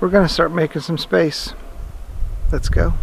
We're gonna start making some space. Let's go.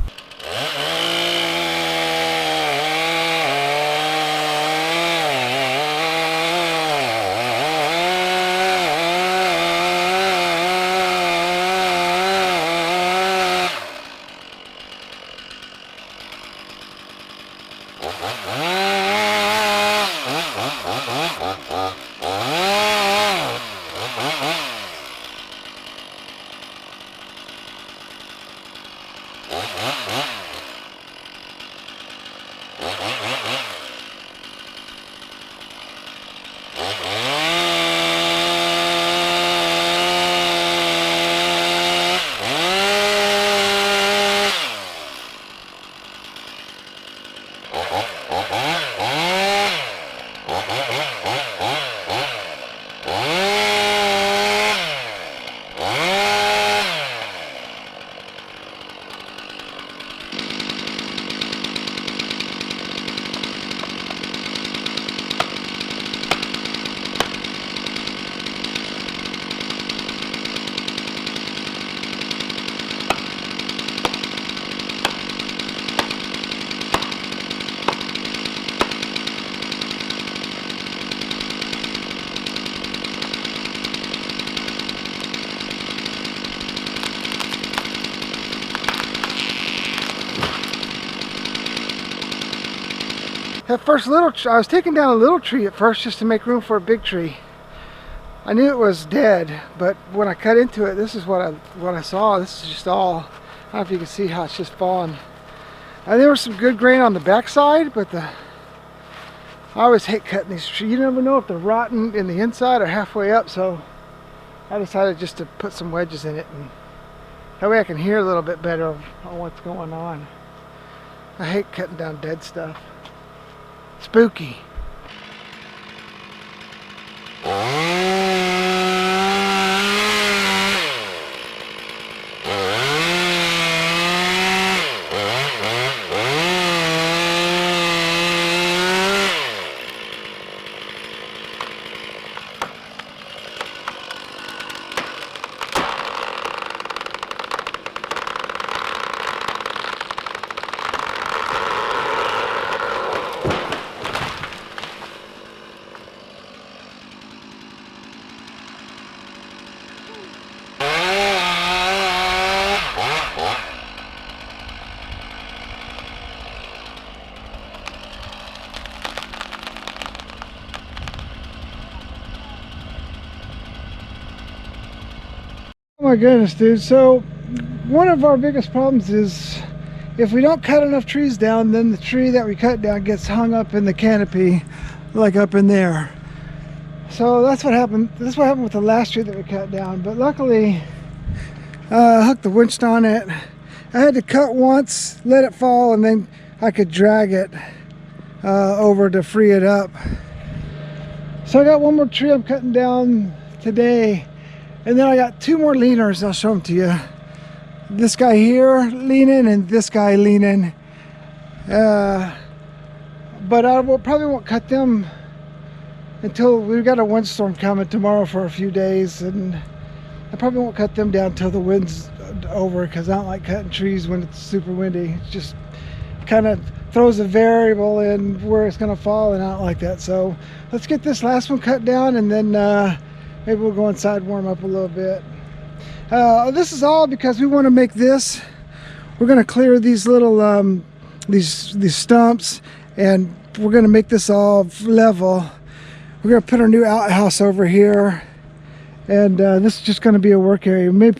That first little tree, I was taking down a little tree at first just to make room for a big tree. I knew it was dead, but when I cut into it, this is what I saw. This is just all, I don't know if you can see how it's just fallen. And there was some good grain on the backside, but I always hate cutting these trees. You never know if they're rotten in the inside or halfway up, so I decided just to put some wedges in it, and that way I can hear a little bit better on what's going on. I hate cutting down dead stuff. Spooky. Oh my goodness, dude. So one of our biggest problems is if we don't cut enough trees down, then the tree that we cut down gets hung up in the canopy, like up in there. So that's what happened. That's what happened with the last tree that we cut down. But luckily, I hooked the winch on it. I had to cut once, let it fall, and then I could drag it over to free it up. So I got one more tree I'm cutting down today. And then I got two more leaners. I'll show them to you. This guy here leaning and this guy leaning. But I probably won't cut them until we've got a windstorm coming tomorrow for a few days. And I probably won't cut them down until the wind's over, because I don't like cutting trees when it's super windy. It just kind of throws a variable in where it's going to fall, and I don't like that. So let's get this last one cut down, and then maybe we'll go inside, warm up a little bit. This is all because we want to make this. We're going to clear these little these stumps, and we're going to make this all level. We're going to put our new outhouse over here, and this is just going to be a work area. We may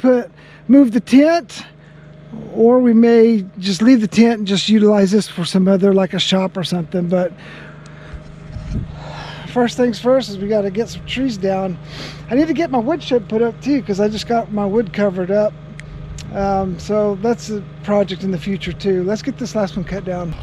move the tent, or we may just leave the tent and just utilize this for some other, like a shop or something. But first things first is we got to get some trees down. I need to get my wood shed put up too, because I just got my wood covered up. So that's a project in the future too. Let's get this last one cut down.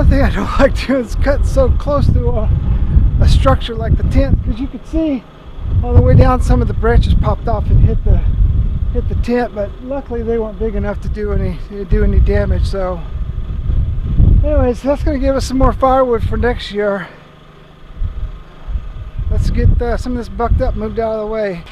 one thing I don't like doing is cut so close to a structure like the tent, because you could see on the way down some of the branches popped off and hit the tent, but luckily they weren't big enough to do any damage. So anyways, that's going to give us some more firewood for next year. Let's get some of this bucked up, moved out of the way.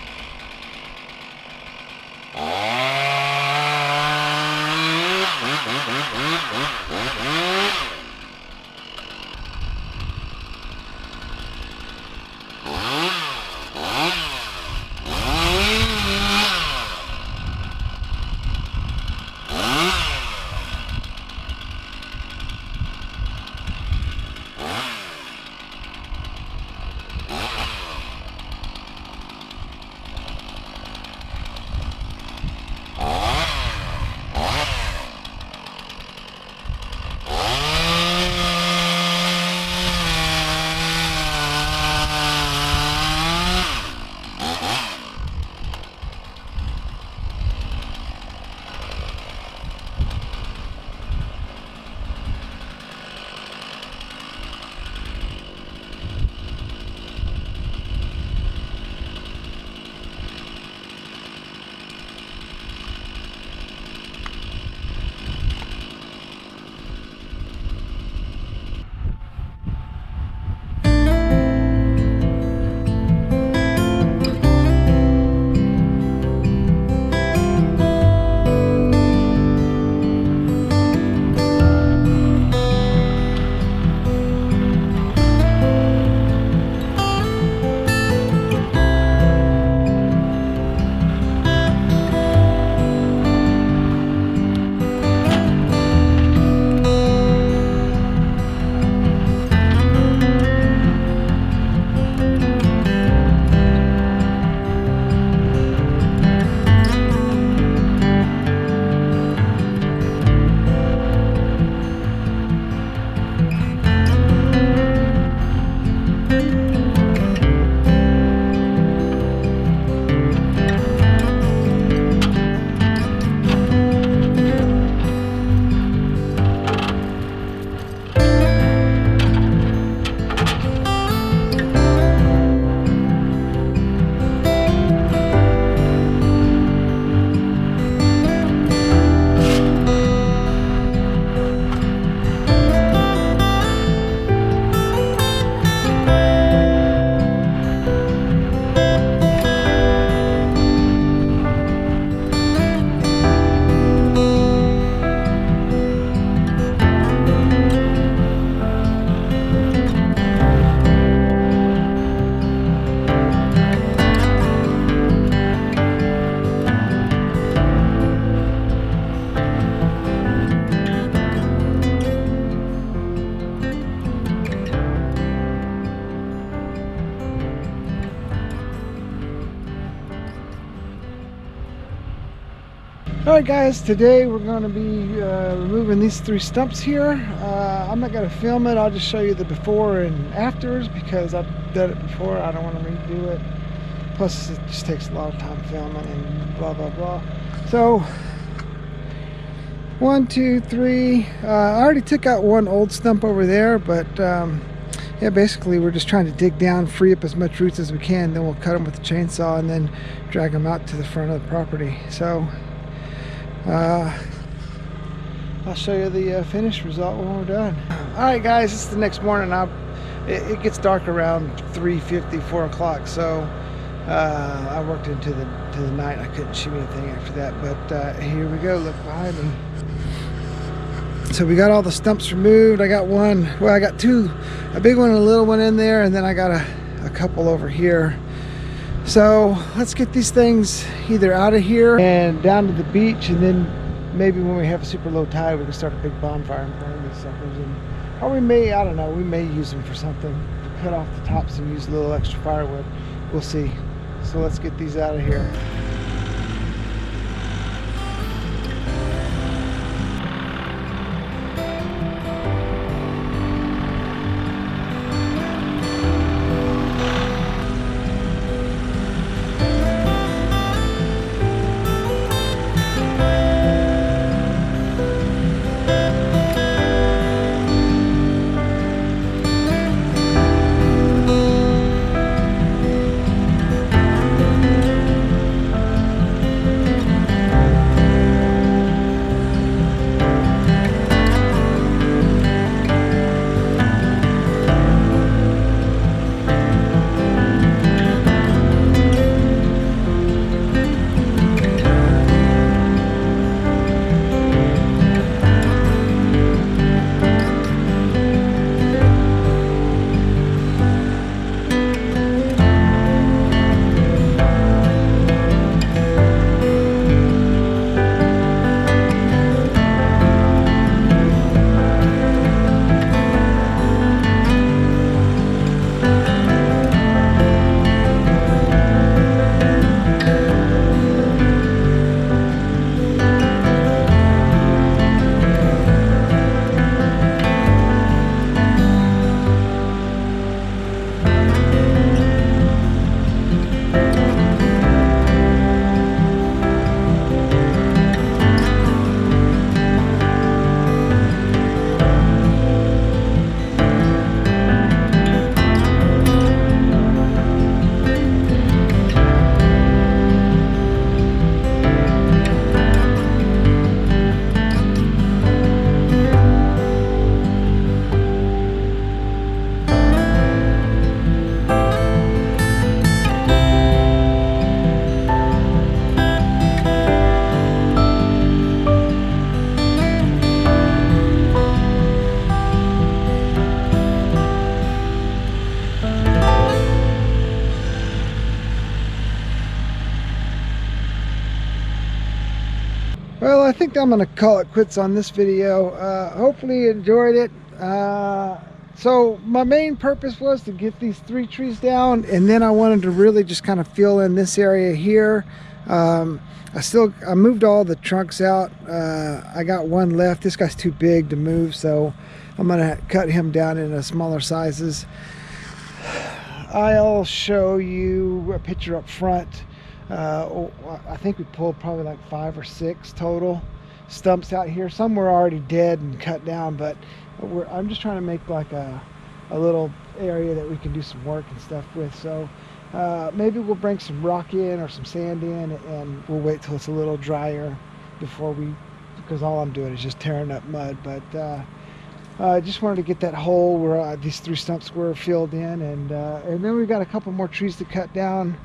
Alright guys, today we're going to be removing these 3 stumps here. I'm not going to film it, I'll just show you the before and afters because I've done it before. I don't want to redo it. Plus it just takes a lot of time filming and blah blah blah. So 1, 2, 3. I already took out one old stump over there, but yeah, basically we're just trying to dig down, free up as much roots as we can, then we'll cut them with the chainsaw and then drag them out to the front of the property. So I'll show you the finished result when we're done. Alright guys, it's the next morning. It gets dark around 3:50, 4 o'clock, so I worked into the night. I couldn't shoot anything after that, but here we go. Look behind me. So we got all the stumps removed. I got one, well I got 2, a big one and a little one in there, and then I got a couple over here. So let's get these things either out of here and down to the beach, and then maybe when we have a super low tide we can start a big bonfire and burn these suckers. Or we may, I don't know, we may use them for something. Cut off the tops and use a little extra firewood. We'll see. So let's get these out of here. Well, I think I'm gonna call it quits on this video. Hopefully you enjoyed it. So my main purpose was to get these 3 trees down, and then I wanted to really just kind of fill in this area here. I moved all the trunks out. I got one left. This guy's too big to move, so I'm gonna cut him down into smaller sizes. I'll show you a picture up front. I think we pulled probably like 5 or 6 total stumps out here. Some were already dead and cut down, but I'm just trying to make like a little area that we can do some work and stuff with. So maybe we'll bring some rock in or some sand in, and we'll wait till it's a little drier because all I'm doing is just tearing up mud. But I just wanted to get that hole where these 3 stumps were filled in, and then we've got a couple more trees to cut down.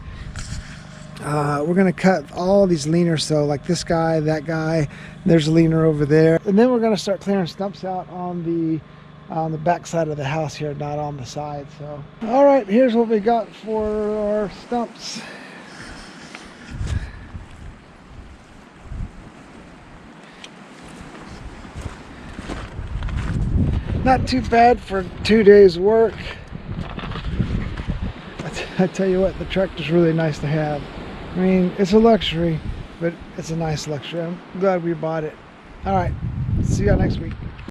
We're going to cut all these leaners, so like this guy, that guy, there's a leaner over there. And then we're going to start clearing stumps out on the back side of the house here, not on the side. So, all right, here's what we got for our stumps. Not too bad for 2 days work. I tell you what, the tractor's really nice to have. I mean, it's a luxury, but it's a nice luxury. I'm glad we bought it. All right, see y'all next week.